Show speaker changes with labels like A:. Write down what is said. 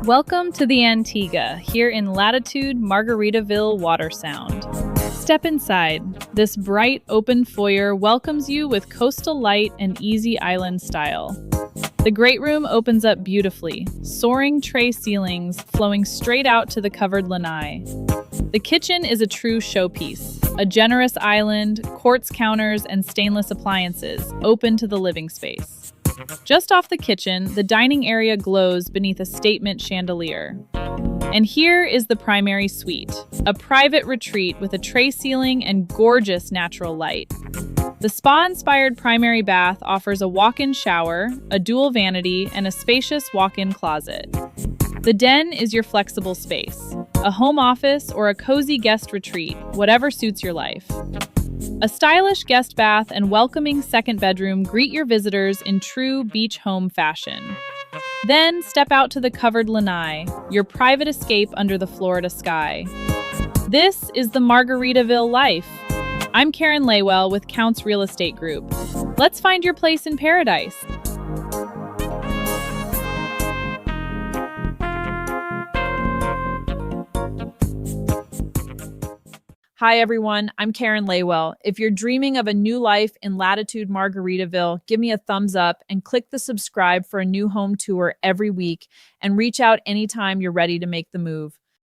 A: Welcome to the Antigua, here in Latitude Margaritaville Watersound. Step inside. This bright, open foyer welcomes you with coastal light and easy island style. The great room opens up beautifully, soaring tray ceilings flowing straight out to the covered lanai. The kitchen is a true showpiece. A generous island, quartz counters, and stainless appliances open to the living space. Just off the kitchen, the dining area glows beneath a statement chandelier. And here is the primary suite, a private retreat with a tray ceiling and gorgeous natural light. The spa-inspired primary bath offers a walk-in shower, a dual vanity, and a spacious walk-in closet. The den is your flexible space, a home office or a cozy guest retreat, whatever suits your life. A stylish guest bath and welcoming second bedroom greet your visitors in true beach home fashion. Then step out to the covered lanai, your private escape under the Florida sky. This is the Margaritaville life. I'm Karen Lawell with Counts Real Estate Group. Let's find your place in paradise. Hi everyone, I'm Karen Lawell. If you're dreaming of a new life in Latitude Margaritaville, give me a thumbs up and click the subscribe for a new home tour every week, and reach out anytime you're ready to make the move.